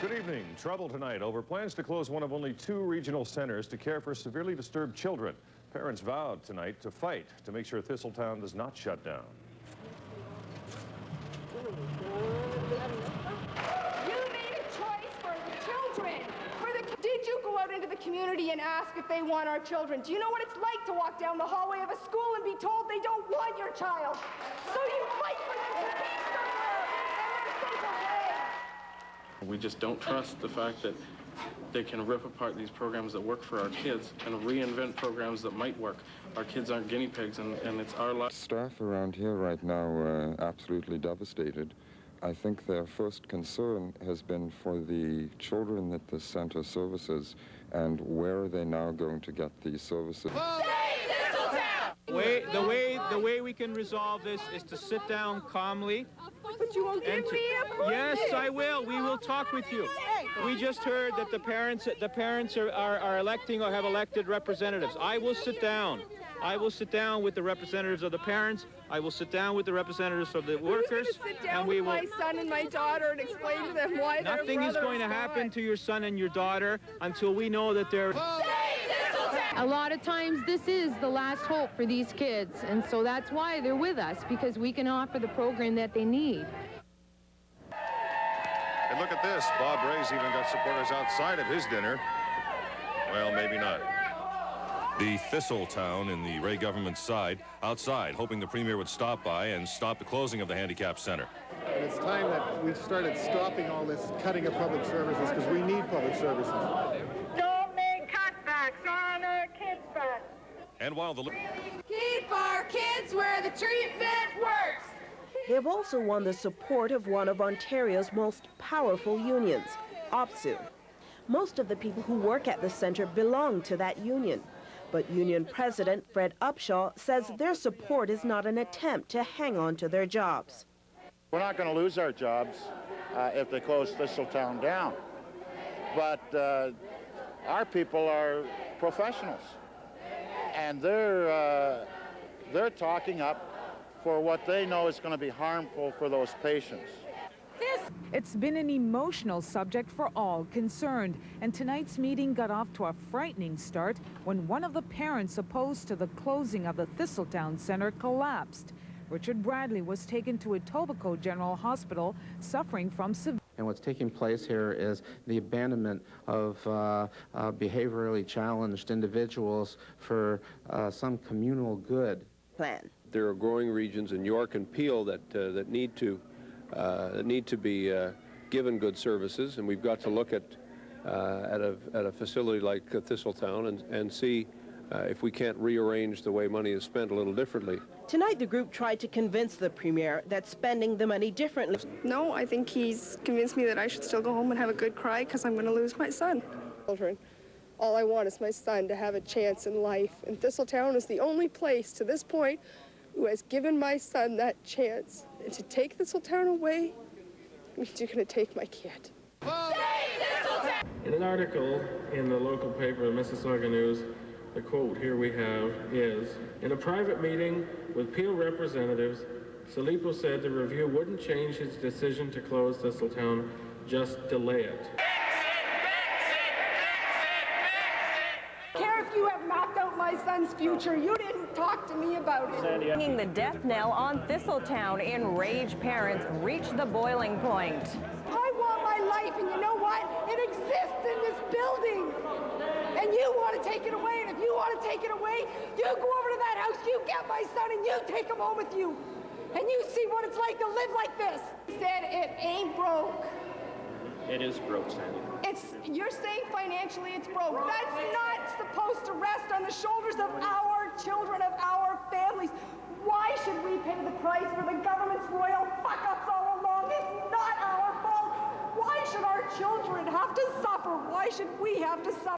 Good evening. Trouble tonight over plans to close one of only 2 regional centers to care for severely disturbed children. Parents vowed tonight to fight to make sure Thistletown does not shut down. You made a choice for the children. Did you go out into the community and ask if they want our children? Do you know what it's like to walk down the hallway of a school and be told they don't want your child? So you fight for them to be somewhere, and they're sent away. We just don't trust the fact that they can rip apart these programs that work for our kids and reinvent programs that might work. Our kids aren't guinea pigs, and it's our life. Staff around here right now are absolutely devastated. I think their first concern has been for the children that the center services, and where are they now going to get these services? The way we can resolve this is to sit down calmly. But you won't give me a point. Yes, I will. We will talk with you. We just heard that the parents are electing or have elected representatives. I will sit down. I will sit down with the representatives of the parents. I will sit down with the representatives of the workers, and we will. My son and my daughter and explain to them why their nothing is going to happen to your son and your daughter until we know that they're. A lot of times this is the last hope for these kids, and so that's why they're with us, because we can offer the program that they need. And look at this. Bob Ray's even got supporters outside of his dinner. Well, maybe not. The Thistletown in the Ray government side, outside, hoping the Premier would stop by and stop the closing of the handicap center. And it's time that we started stopping all this cutting of public services, because we need public services. Don't make cutbacks on our kids' back. And while the... Keep our kids where the treatment works. They have also won the support of one of Ontario's most powerful unions, OPSU. Most of the people who work at the centre belong to that union. But union president Fred Upshaw says their support is not an attempt to hang on to their jobs. We're not going to lose our jobs if they close Thistletown down. But our people are professionals, and they're talking up for what they know is going to be harmful for those patients. It's been an emotional subject for all concerned, and tonight's meeting got off to a frightening start when one of the parents opposed to the closing of the Thistletown Center collapsed. Richard Bradley was taken to Etobicoke General Hospital suffering from severe. And what's taking place here is the abandonment of behaviorally challenged individuals for some communal good. Plan. There are growing regions in York and Peel that need to be given good services, and we've got to look at a facility like Thistletown and see if we can't rearrange the way money is spent a little differently. Tonight, the group tried to convince the Premier that spending the money differently. No, I think he's convinced me that I should still go home and have a good cry because I'm going to lose my son. Children, all I want is my son to have a chance in life, and Thistletown is the only place to this point who has given my son that chance. And to take Thistletown away means you're going to take my kid. In an article in the local paper, the Mississauga News, the quote here we have is, in a private meeting with Peel representatives, Salipo said the review wouldn't change his decision to close Thistletown, just delay it. You have mapped out my son's future. You didn't talk to me about it. Ringing the death knell on Thistletown, enraged parents reach the boiling point. I want my life, and you know what? It exists in this building. And you want to take it away, and if you want to take it away, you go over to that house, you get my son, and you take him home with you. And you see what it's like to live like this. He said it ain't broke. It is broke, Sandy. You're saying financially it's broke. That's not supposed to rest on the shoulders of our children, of our families. Why should we pay the price for the government's royal fuck-ups all along? It's not our fault. Why should our children have to suffer? Why should we have to suffer?